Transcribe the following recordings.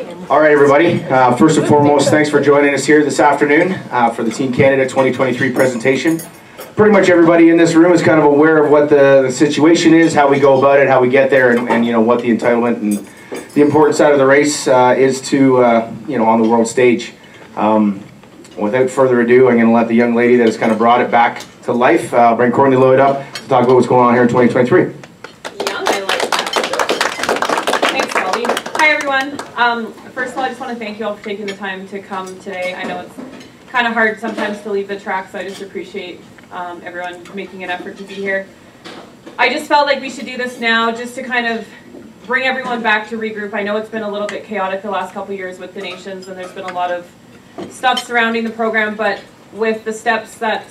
All right, everybody. First and foremost, thanks for joining us here this afternoon for the Team Canada 2023 presentation. Pretty much everybody in this room is kind of aware of what the situation is, how we go about it, how we get there, and you know what the entitlement and the important side of the race is to you know, on the world stage. Without further ado, I'm going to let the young lady that has kind of brought it back to life bring Courtney Lloyd up to talk about what's going on here in 2023. Young, I like that. Thanks, Calby. Hi, everyone. First of all, I just want to thank you all for taking the time to come today. I know it's kind of hard sometimes to leave the track, so I just appreciate everyone making an effort to be here. I just felt like we should do this now just to kind of bring everyone back to regroup. I know it's been a little bit chaotic the last couple years with the nations, and there's been a lot of stuff surrounding the program, but with the steps that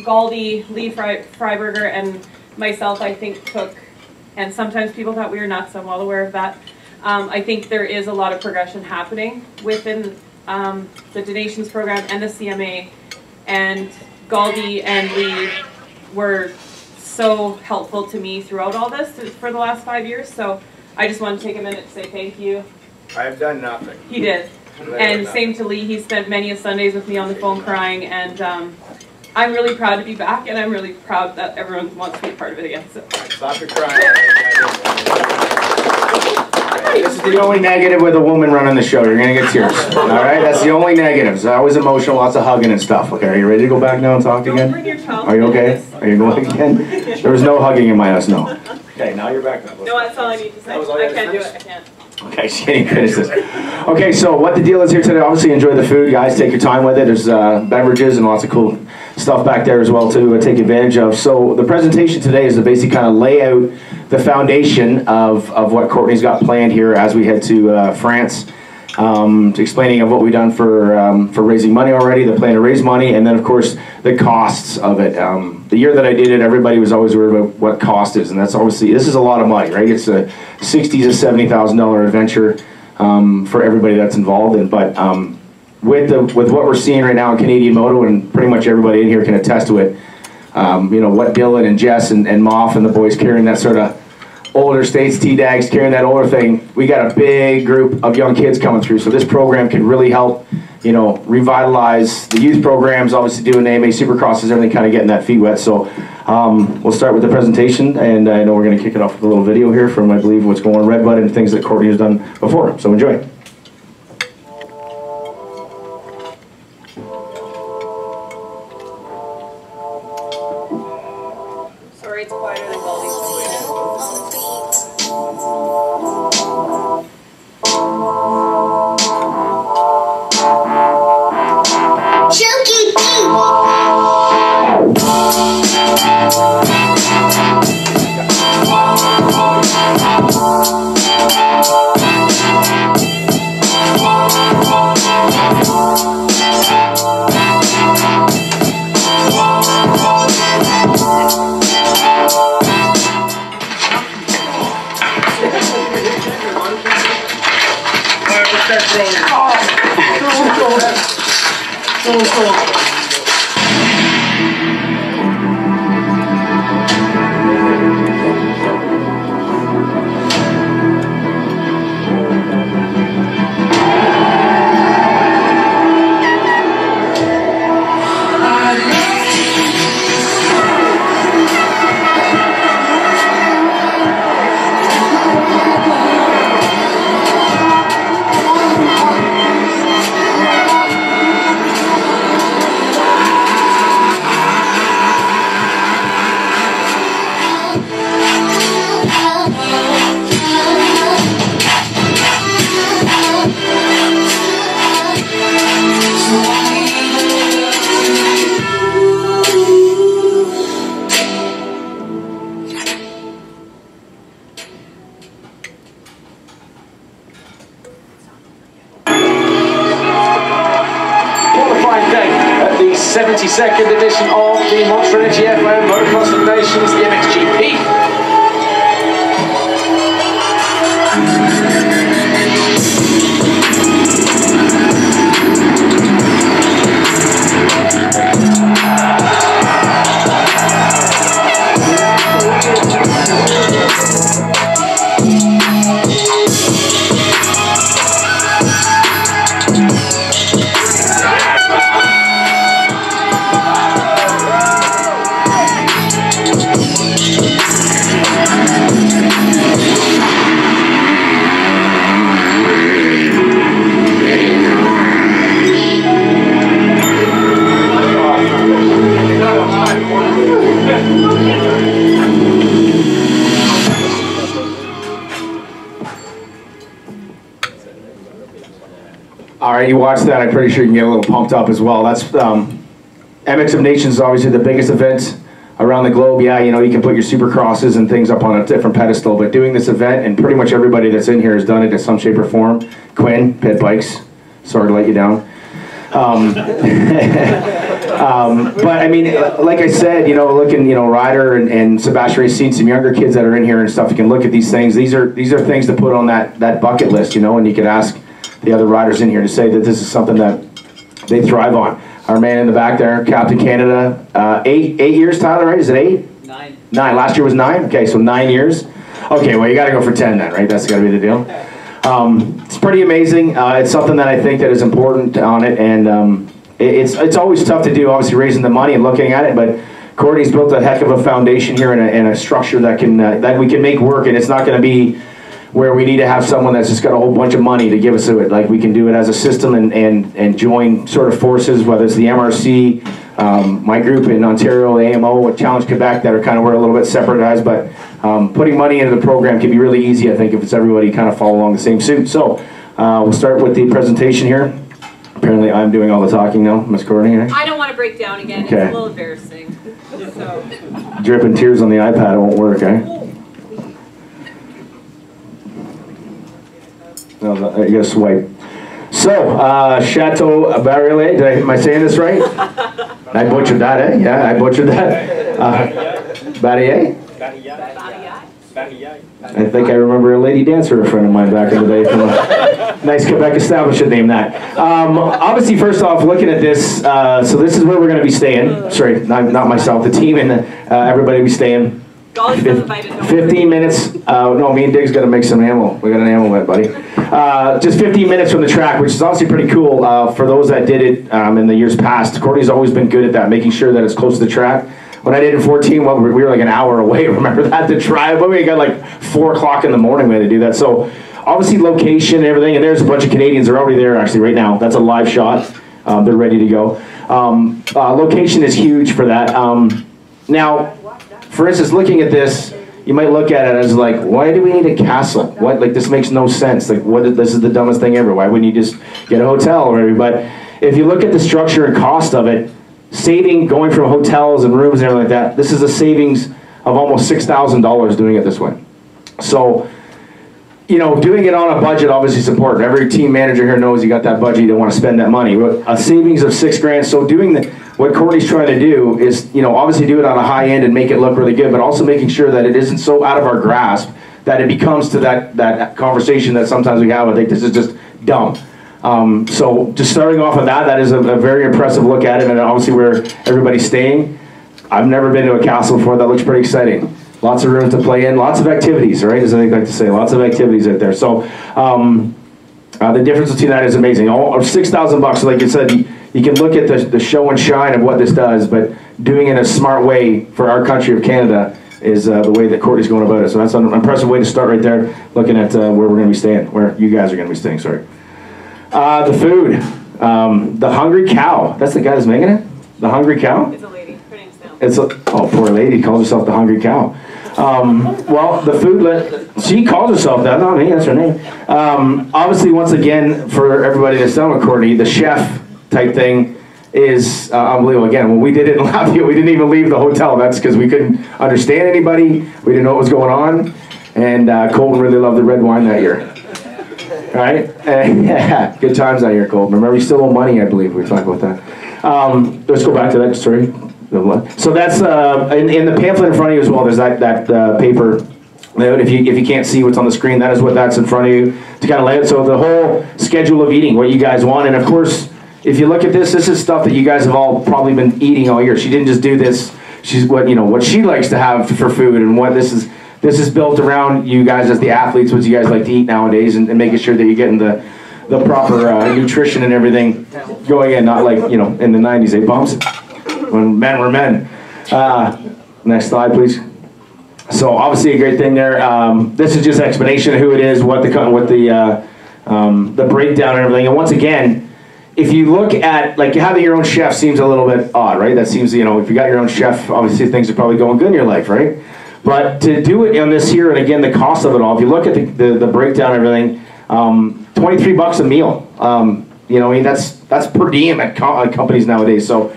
Galdi, Lee Freiberger, and myself, I think, took, and sometimes people thought we were nuts, I'm well aware of that. I think there is a lot of progression happening within the donations program and the CMA, and Galdi and Lee were so helpful to me throughout all this for the last 5 years, so I just want to take a minute to say thank you. I've done nothing. He did. And same to Lee, he spent many Sundays with me on the phone crying, and I'm really proud to be back, and I'm really proud that everyone wants to be a part of it again. So. Stop your crying. This is the only negative with a woman running the show. You're going to get tears. Alright? That's the only negative. It's always emotional, lots of hugging and stuff. Okay, are you ready to go back now and talk again? Bring your child. Are you okay? Are you going again? There was no hugging in my house, no. Okay, now you're back. No, that's all I need to say. I can't do it. I can't. Okay, she ain't finished this. Okay, so what the deal is here today, obviously enjoy the food, guys, take your time with it. There's beverages and lots of cool stuff back there as well to take advantage of. So the presentation today is to basically kind of lay out the foundation of what Courtney's got planned here as we head to France. Explaining of what we've done for raising money already, the plan to raise money, and then of course the costs of it. The year that I did it, everybody was always worried about what cost is, and that's obviously, this is a lot of money, right? It's a $60,000 to $70,000 adventure for everybody that's involved in. But with what we're seeing right now in Canadian Moto, and pretty much everybody in here can attest to it, you know, what Dylan and Jess and Moff and the boys carrying that sort of older states, T-Dags, carrying that older thing, we got a big group of young kids coming through, so this program can really help, you know, revitalize the youth programs, obviously doing the AMA Supercrosses, everything kind of getting that feet wet. So we'll start with the presentation, and I know we're going to kick it off with a little video here from, I believe, what's going on Redbud and things that Courtney has done before, so enjoy. Sorry, it's quieter than Galdi's. At the 72nd edition of the Monster Energy FM Motocross of Nations, the MXGP. All right, you watch that. I'm pretty sure you can get a little pumped up as well. That's MX of Nations is obviously the biggest event around the globe. Yeah, you know, you can put your supercrosses and things up on a different pedestal, but doing this event, and pretty much everybody that's in here has done it in some shape or form. Quinn, Pit Bikes, sorry to let you down. But I mean, like I said, you know, looking, you know, Ryder and Sebastian Racine, some younger kids that are in here and stuff, you can look at these things. These are things to put on that bucket list, you know, and you can ask the other riders in here to say that this is something that they thrive on. Our man in the back there, Captain Canada, 8 years, Tyler, right? Is it 8? 9. 9. Last year was 9? Okay, so 9 years. Okay, well, you got to go for 10 then, right? That's got to be the deal. It's pretty amazing. It's something that I think that is important on it, and it's always tough to do, obviously raising the money and looking at it, but Courtney's built a heck of a foundation here and a structure that can that we can make work, and it's not going to be where we need to have someone that's just got a whole bunch of money to give us it. Like, we can do it as a system and join sort of forces, whether it's the MRC, my group in Ontario, the AMO, with Challenge Quebec, that are kind of we're a little bit separatized, but putting money into the program can be really easy, I think, if it's everybody kind of follow along the same suit. So we'll start with the presentation here. Apparently I'm doing all the talking now, Miss Courtney. Eh? I don't want to break down again. Okay. It's a little embarrassing. So. Dripping tears on the iPad, it won't work, eh? No, you gotta swipe. So, Chateau Barriere, am I saying this right? I butchered that, eh? Yeah, I butchered that. Barriere? I think I remember a lady dancer, a friend of mine back in the day, from a nice Quebec establishment named that. Obviously, first off, looking at this, so this is where we're going to be staying. Sorry, not myself, the team and everybody will be staying. 15 minutes. No, me and Dig's got to make some ammo. We got an ammo event, buddy. Just 15 minutes from the track, which is obviously pretty cool. For those that did it in the years past, Courtney's always been good at that, making sure that it's close to the track. When I did in 14, well, we were like an hour away. Remember that, to drive? But we got like 4 o'clock in the morning we had to do that. So obviously location and everything, and there's a bunch of Canadians that are already there actually right now. That's a live shot. They're ready to go. Location is huge for that. Now, for instance, looking at this, you might look at it as like, why do we need a castle? What, like, this makes no sense. Like, this is the dumbest thing ever. Why wouldn't you just get a hotel or whatever? But if you look at the structure and cost of it, going from hotels and rooms and everything like that, this is a savings of almost $6,000 doing it this way. So, you know, doing it on a budget obviously is important. Every team manager here knows you got that budget, you don't want to spend that money. A savings of $6,000. So doing what Courtney's trying to do is, you know, obviously do it on a high end and make it look really good, but also making sure that it isn't so out of our grasp that it becomes to that conversation that sometimes we have. I think this is just dumb. So just starting off with that is a very impressive look at it, and obviously where everybody's staying. I've never been to a castle before. That looks pretty exciting. Lots of rooms to play in, lots of activities, right? As I like to say, lots of activities out there. So the difference between that is amazing. $6,000, like you said, you can look at the show and shine of what this does, but doing it in a smart way for our country of Canada is the way that Courtney's going about it. So that's an impressive way to start right there, looking at where we're going to be staying, where you guys are going to be staying, sorry. The food, the Hungry Cow. That's the guy that's making it? The Hungry Cow? It's a lady. Her name's Nell. Oh, poor lady, calls herself the Hungry Cow. Well, the food, she calls herself that, not me, that's her name. Obviously, once again, for everybody that's done with Courtney, the chef type thing is unbelievable. Again, when we did it in Lafayette, we didn't even leave the hotel. That's because we couldn't understand anybody. We didn't know what was going on. And Colton really loved the red wine that year. Right? Yeah, good times that year, Colton. Remember, you still owe money, I believe. We were talking about that. Let's go back to that story. So that's in the pamphlet in front of you as well. There's that paper layout. If you can't see what's on the screen, that is what that's in front of you to kind of lay it. So the whole schedule of eating, what you guys want, and of course, if you look at this is stuff that you guys have all probably been eating all year. She didn't just do this. She's what she likes to have for food, and what this is built around you guys as the athletes, what you guys like to eat nowadays, and making sure that you're getting the proper nutrition and everything going in, not like, in the 90s, bumps? When men were men. Next slide, please. So obviously a great thing there. This is just an explanation of who it is, what the breakdown and everything. And once again, if you look at, like, having your own chef seems a little bit odd, right? That seems, if you got your own chef, obviously things are probably going good in your life, right? But to do it on this here, and again, the cost of it all, if you look at the breakdown and everything, $23 a meal. You know, I mean, that's per diem at companies nowadays. So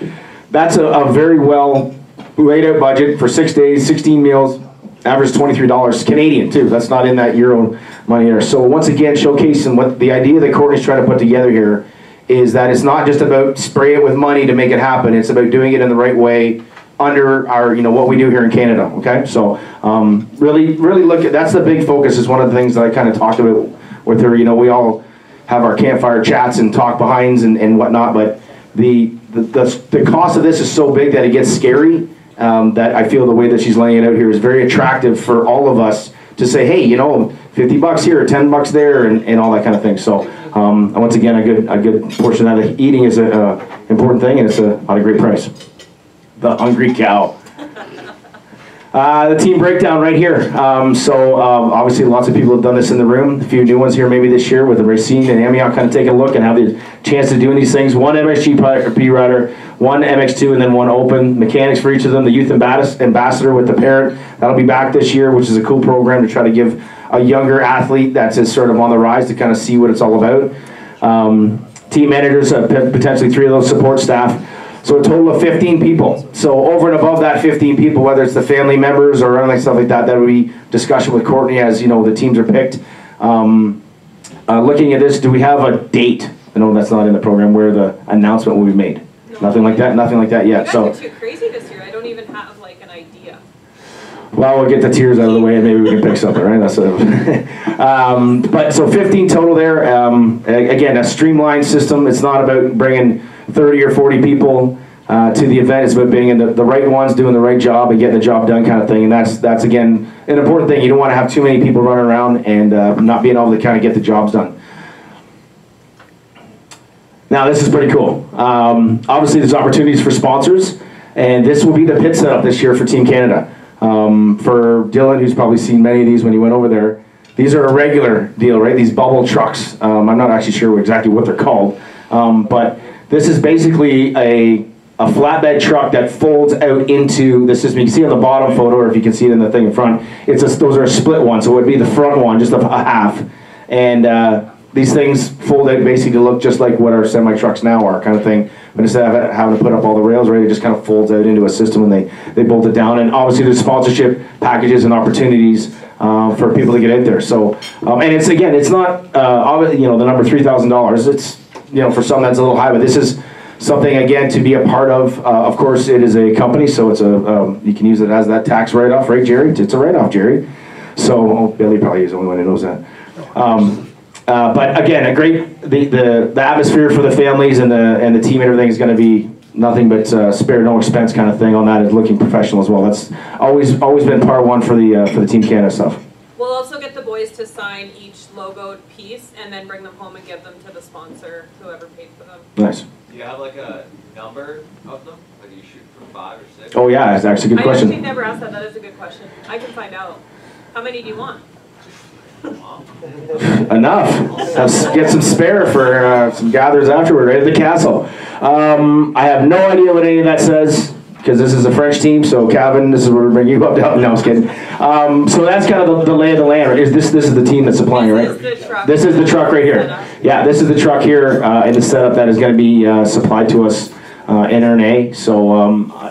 that's a very well laid out budget for 6 days, 16 meals, average $23 Canadian too. That's not in that euro money there. So once again, showcasing what the idea that Courtney's trying to put together here is that it's not just about spray it with money to make it happen. It's about doing it in the right way under our, you know, what we do here in Canada. Okay, so really look at, that's the big focus. Is one of the things that I kind of talked about with her. You know, we all have our campfire chats and talk behinds and whatnot, but the cost of this is so big that it gets scary. That I feel the way that she's laying it out here is very attractive for all of us to say, hey, you know, $50 here, $10 there, and all that kind of thing. So once again, a good portion of that. Eating is an important thing, and it's at a great price. The hungry cow. The team breakdown right here. Obviously lots of people have done this in the room. A few new ones here maybe this year with Racine and Amiot kind of taking a look and have the chance to doing these things. One MXGP rider, one MX2, and then one open. Mechanics for each of them. The youth ambassador with the parent. That'll be back this year, which is a cool program to try to give a younger athlete that's just sort of on the rise to kind of see what it's all about. Team managers, potentially 3 of those support staff. So a total of 15 people. So over and above that 15 people, whether it's the family members or anything stuff like that, that would be discussion with Courtney as, you know, the teams are picked. Looking at this, do we have a date? I know that's not in the program where the announcement will be made. No. Nothing like that. Nothing like that yet. You guys are too crazy this year. I don't even have like an idea. Well, we'll get the tears out of the way and maybe we can pick something, right? That's but so 15 total there. Again, a streamlined system. It's not about bringing 30 or 40 people to the event. It's about being the right ones, doing the right job, and getting the job done kind of thing. And that's again, an important thing. You don't want to have too many people running around and not being able to kind of get the jobs done. Now, this is pretty cool. Obviously, there's opportunities for sponsors, and this will be the pit setup this year for Team Canada. For Dylan, who's probably seen many of these when he went over there, these are a regular deal, right? These bubble trucks. I'm not actually sure exactly what they're called, but this is basically a flatbed truck that folds out into the system. You can see on the bottom photo, or if you can see it in the thing in front, those are a split one, so it would be the front one, just a half. And these things fold out basically to look just like what our semi-trucks now are, kind of thing. But instead of having to put up all the rails, right, it just kind of folds out into a system and they bolt it down. And obviously there's sponsorship packages and opportunities for people to get out there. So, and it's, again, it's not, you know, the number $3,000. It's, you know, for some that's a little high, but this is something, again, to be a part of. Of course, it is a company, so it's you can use it as that tax write-off, right, Jerry? It's a write-off, Jerry. So, Billy probably is the only one who knows that. But again, a great, the atmosphere for the families and the team and everything is going to be nothing but spare no expense kind of thing on that. Is looking professional as well. That's always been part one for the Team Canada stuff. We'll also get the boys to sign each logoed piece and then bring them home and give them to the sponsor, whoever paid for them. Nice. Do you have like a number of them? Like you shoot for 5 or 6? Oh yeah, that's actually a good question. I actually never asked that. That is a good question. I can find out. How many do you want? Enough. Let's get some spare for some gatherers afterward, right at the castle. I have no idea what any of that says, because this is a French team, so Kevin, this is where we bring you up to help. No, I was kidding. So that's kind of the lay of the land, right? This is the team that's supplying, right? This is the truck right here. Yeah, this is the truck here in the setup that is going to be supplied to us in RNA. So,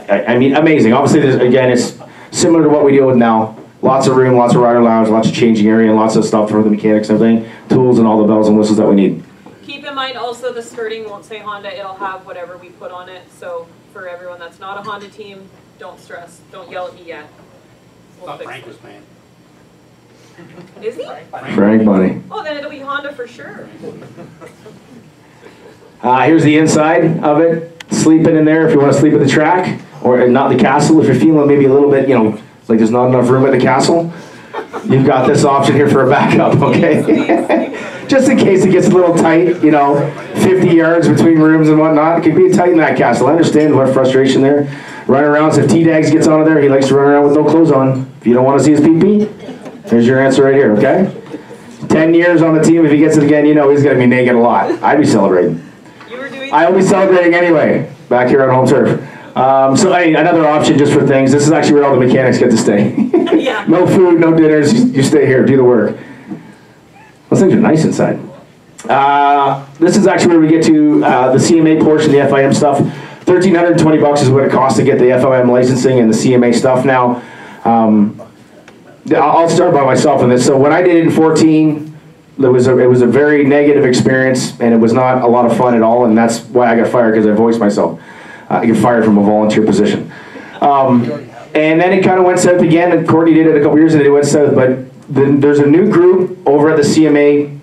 I mean, amazing. Obviously, again, it's similar to what we deal with now. Lots of room, lots of rider lounge, lots of changing area, and lots of stuff for the mechanics and everything. Tools and all the bells and whistles that we need. Keep in mind also the skirting won't say Honda. It'll have whatever we put on it. So for everyone that's not a Honda team, don't stress. Don't yell at me yet. We'll Frank was paying. Is he? Frank money. Oh, then it'll be Honda for sure. Here's the inside of it. Sleeping in there if you want to sleep at the track, or not the castle if you're feeling maybe a little bit, you know, like there's not enough room at the castle. You've got this option here for a backup, okay? Just in case it gets a little tight, you know, 50 yards between rooms and whatnot. It could be tight in that castle. I understand what frustration there. Running around, so if T-Dags gets on there, he likes to run around with no clothes on. If you don't want to see his pee-pee, there's your answer right here, okay? 10 years on the team, if he gets it again, you know he's going to be naked a lot. I'd be celebrating. I'll be celebrating anyway, back here on home turf. So hey, another option just for things. This is actually where all the mechanics get to stay. Yeah. No food, no dinners. You stay here, do the work. Those things are nice inside. This is actually where we get to the CMA portion, the FIM stuff. $1,320 is what it costs to get the FIM licensing and the CMA stuff. Now, I'll start by myself in this. So when I did it in 14, it was a very negative experience, and it was not a lot of fun at all, and that's why I got fired, because I voiced myself. I get fired from a volunteer position. And then it kind of went south again, and Courtney did it a couple years and it went south, but there's a new group over at the CMA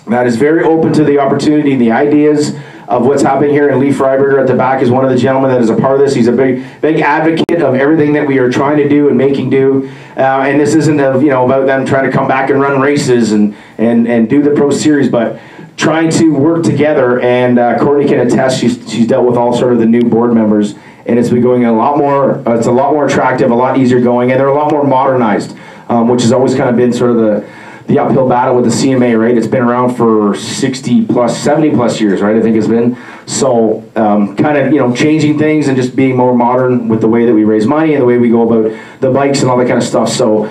that is very open to the opportunity and the ideas of what's happening here. And Lee Freiberger at the back is one of the gentlemen that is a part of this. He's a big advocate of everything that we are trying to do and making do. And this isn't about them trying to come back and run races and do the Pro Series, but trying to work together. And Courtney can attest, she's dealt with all sort of the new board members, and it's been going a lot more, it's a lot more attractive, a lot easier going, and they're a lot more modernized, which has always kind of been sort of the uphill battle with the CMA, right? It's been around for 60 plus, 70 plus years, right? I think it's been. So kind of, changing things and just being more modern with the way that we raise money and the way we go about the bikes and all that kind of stuff. So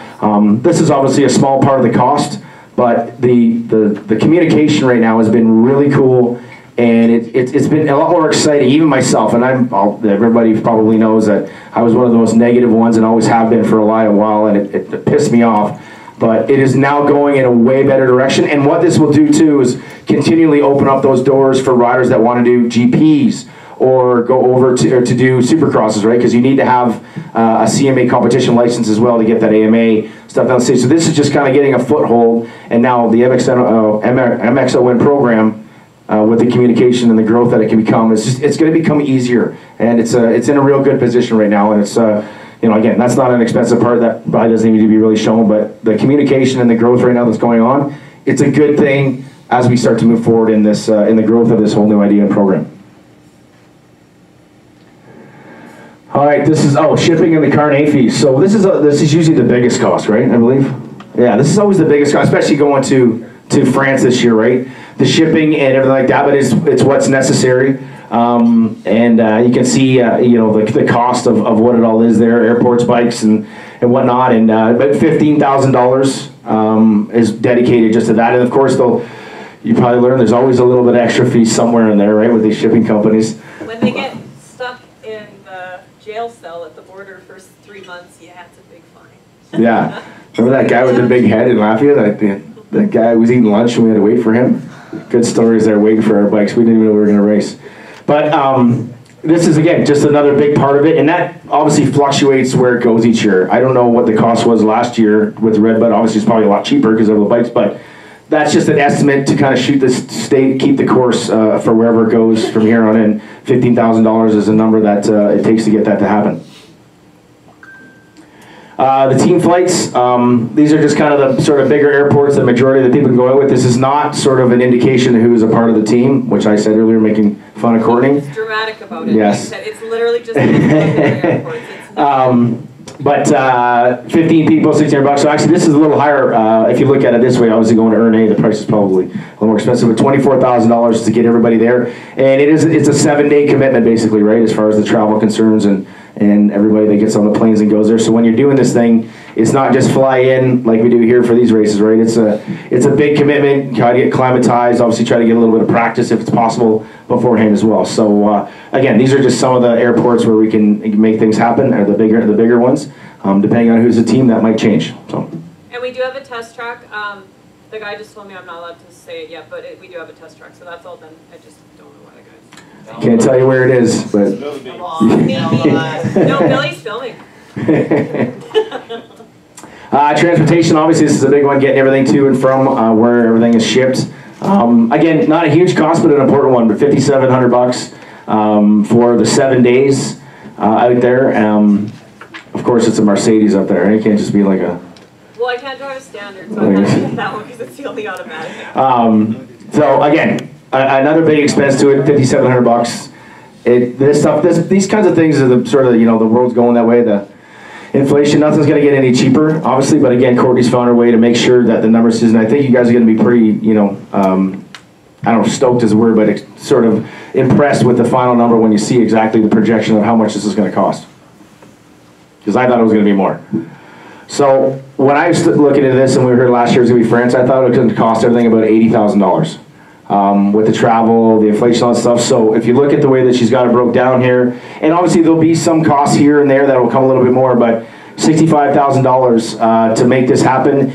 this is obviously a small part of the cost, but the communication right now has been really cool, and it's been a lot more exciting. Even myself, and everybody probably knows that I was one of the most negative ones and always have been for a while, and it pissed me off. But it is now going in a way better direction, and what this will do too is continually open up those doors for riders that want to do GPs or go over to do supercrosses, right? Because you need to have a CMA competition license as well to get that AMA stuff down the stage. So this is just kind of getting a foothold, and now the MXON program, with the communication and the growth that it can become, it's going to become easier, and it's in a real good position right now, and it's again, that's not an expensive part that probably doesn't need to be really shown, but the communication and the growth right now that's going on, it's a good thing as we start to move forward in this in the growth of this whole new idea and program. All right, this is shipping and the carnet fees. So this is usually the biggest cost, right? I believe. Yeah, this is always the biggest cost, especially going to France this year, right? The shipping and everything like that, but it's what's necessary. And you can see the cost of what it all is there, airports, bikes, and whatnot, and about $15,000 is dedicated just to that. And of course, you probably learned there's always a little bit extra fee somewhere in there, right, with these shipping companies. When they get stuck in the jail cell at the border for 3 months, yeah, it's a big fine. Yeah, remember that guy with the big head in Lafayette? That guy was eating lunch and we had to wait for him. Good stories there, waiting for our bikes. We didn't even know we were going to race. But this is, again, just another big part of it, and that obviously fluctuates where it goes each year. I don't know what the cost was last year with Redbud. Obviously, it's probably a lot cheaper because of the bikes, but that's just an estimate to kind of shoot the state, keep the course for wherever it goes from here on in. $15,000 is a number that it takes to get that to happen. The team flights, these are just kind of the sort of bigger airports the majority of the people can go out with. This is not sort of an indication of who is a part of the team, which I said earlier, making fun of Courtney. It's dramatic about it. Yes. It's literally just airports. But 15 people, $1,600. So actually, this is a little higher. If you look at it this way, obviously going to earn A, the price is probably a little more expensive, but $24,000 to get everybody there. And it's a 7-day commitment, basically, right, as far as the travel concerns and everybody that gets on the planes and goes there. So when you're doing this thing, it's not just fly in like we do here for these races, right? It's a big commitment. Try to get acclimatized. Obviously, try to get a little bit of practice if it's possible beforehand as well. So again, these are just some of the airports where we can make things happen, or the bigger ones. Depending on who's the team, that might change. So. And we do have a test track. The guy just told me I'm not allowed to say it yet, but we do have a test track, so that's all done. I just don't know why the guys. Can't tell you where it is, but. Come on. No, Billy's filming. Transportation, obviously, this is a big one, getting everything to and from where everything is shipped. Again, not a huge cost, but an important one, but $5,700 for the 7 days out there. Of course, it's a Mercedes up there. It can't just be like a... Well, I can't drive a standard, so I have to get that one because it's the only automatic. So, again, another big expense to it, $5,700. These kinds of things are the sort of, the world's going that way. The inflation, nothing's going to get any cheaper, obviously, but again, Courtney's found her way to make sure that the numbers is, and I think you guys are going to be pretty, I don't know if stoked is the word, but sort of impressed with the final number when you see exactly the projection of how much this is going to cost. Because I thought it was going to be more. So when I was looking at this, and we heard last year it was going to be France, I thought it was going to cost everything about $80,000. with the travel, the inflation, all that stuff. So if you look at the way that she's got it broke down here, and obviously there'll be some costs here and there that will come a little bit more, but $65,000 to make this happen.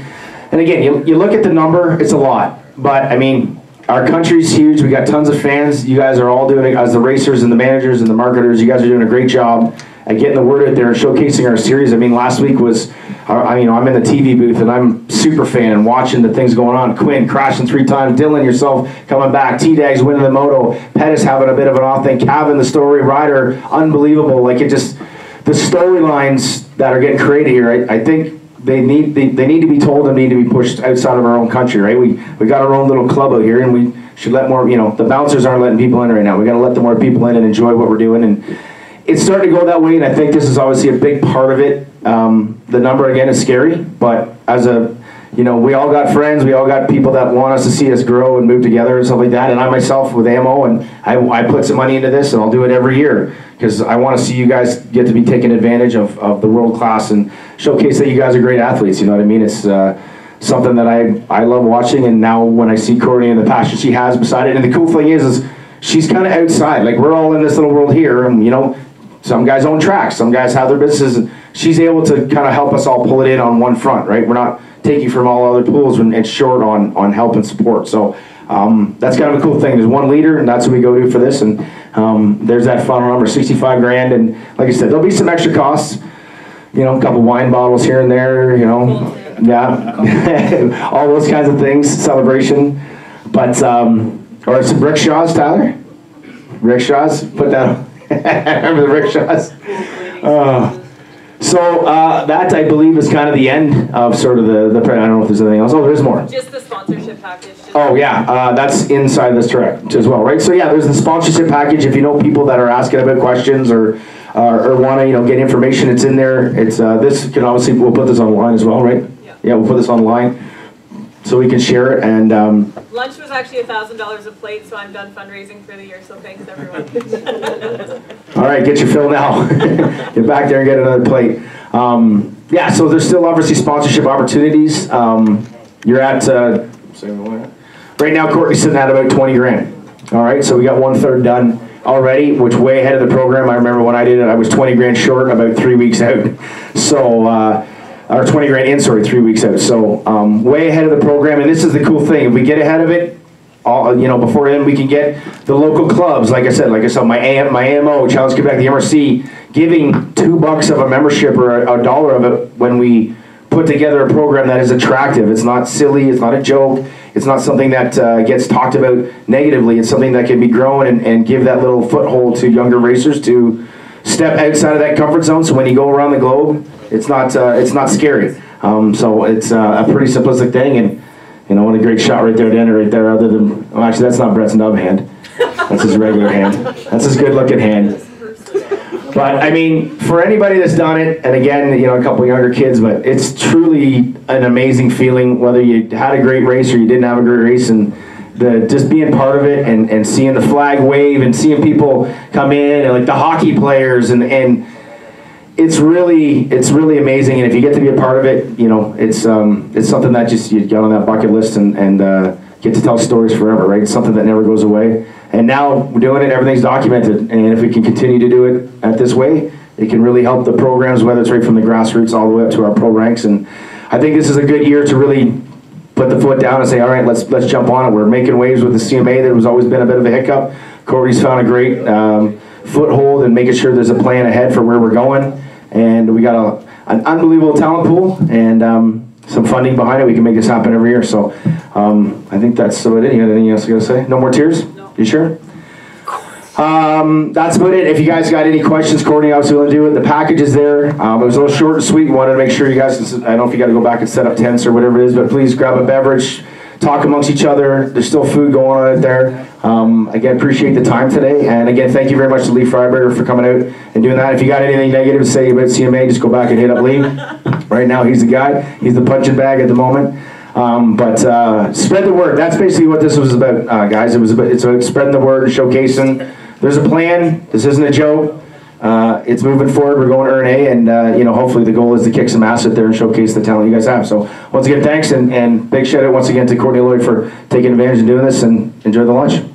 And again, you look at the number, it's a lot. But I mean, our country's huge. We got tons of fans. You guys are all doing it as the racers and the managers and the marketers. You guys are doing a great job at getting the word out there and showcasing our series. I mean, last week was, I'm in the TV booth and I'm super fan and watching the things going on. Quinn crashing 3 times, Dylan yourself coming back, T-Dag's winning the moto, Pettis having a bit of an off thing, Cavan the story, Ryder, unbelievable. Like, it just, the storylines that are getting created here, I think they need to be told and need to be pushed outside of our own country, right? We got our own little club out here, and we should let more, the bouncers aren't letting people in right now. We got to let the more people in and enjoy what we're doing, and it's starting to go that way, and I think this is obviously a big part of it. The number, again, is scary, but as a, we all got friends, we all got people that want us to see us grow and move together and stuff like that, and I myself with AMO, and I put some money into this, and I'll do it every year, because I want to see you guys get to be taking advantage of the world class and showcase that you guys are great athletes, you know what I mean? It's something that I love watching, and now when I see Courtney and the passion she has beside it, and the cool thing is she's kind of outside, like we're all in this little world here, and some guys own tracks, some guys have their businesses, and she's able to kind of help us all pull it in on one front, right? We're not taking from all other pools when it's short on help and support. So that's kind of a cool thing. There's one leader, and that's what we go to for this, and there's that final number, 65 grand, and like I said, there'll be some extra costs, a couple wine bottles here and there, yeah, all those kinds of things, celebration, but, or some rickshaws, Tyler? Rickshaws, put that, remember the rickshaws? So that, I believe, is kind of the end of sort of the I don't know if there's anything else. Oh, there is more. Just the sponsorship package. Oh, yeah, that's inside this track as well, right? So, yeah, there's the sponsorship package. If you know people that are asking about questions or want to, get information, it's in there. It's this can obviously, we'll put this online as well, right? Yeah, we'll put this online so we can share it. And lunch was actually $1,000 a plate, so I'm done fundraising for the year. So thanks, everyone. All right, get your fill now. Get back there and get another plate. Yeah, so there's still obviously sponsorship opportunities. You're at right now. Courtney's sitting at about 20 grand. All right, so we got 1/3 done already, which way ahead of the program. I remember when I did it, I was 20 grand short about 3 weeks out. So. Or 20 grand in, sorry, 3 weeks out. So way ahead of the program, and this is the cool thing. If we get ahead of it, before then, we can get the local clubs. Like I said, my AMO, Challenge Quebec, the MRC, giving $2 of a membership or a dollar of it when we put together a program that is attractive. It's not silly. It's not a joke. It's not something that gets talked about negatively. It's something that can be grown and give that little foothold to younger racers to step outside of that comfort zone. So when you go around the globe, it's not scary. So it's a pretty simplistic thing, and what a great shot right there at the end, right there. Other than, well, actually, that's not Brett's nub hand. That's his regular hand. That's his good-looking hand. But I mean, for anybody that's done it, and again, a couple younger kids, but it's truly an amazing feeling. Whether you had a great race or you didn't have a great race, and just being part of it, and seeing the flag wave, and seeing people come in, and like the hockey players, and it's really amazing. And if you get to be a part of it, it's something that just you get on that bucket list and get to tell stories forever, right? It's something that never goes away. And now we're doing it, everything's documented, and if we can continue to do it at this way, it can really help the programs, whether it's right from the grassroots all the way up to our pro ranks. And I think this is a good year to really put the foot down and say, all right, let's jump on it. We're making waves with the CMA. There was always been a bit of a hiccup. Courtney's found a great foothold and making sure there's a plan ahead for where we're going. And we got an unbelievable talent pool and some funding behind it. We can make this happen every year. So I think that's about it. You got anything else you got to say? No more tears? No. You sure? That's about it. If you guys got any questions, Courtney obviously will do it. The package is there. It was a little short and sweet. Wanted to make sure you guys, I don't know if you got to go back and set up tents or whatever it is, but please grab a beverage, talk amongst each other. There's still food going on out there. Again, appreciate the time today. And again, thank you very much to Lee Freiberger for coming out and doing that. If you got anything negative to say about CMA, just go back and hit up Lee. Right now, he's the guy. He's the punching bag at the moment. But spread the word. That's basically what this was about, guys. It's about spreading the word, showcasing. There's a plan. This isn't a joke. it's moving forward. We're going to earn A, and you know, hopefully the goal is to kick some ass out there and showcase the talent you guys have. So once again, thanks, and big shout out once again to Courtney Lloyd for taking advantage and doing this, and enjoy the lunch.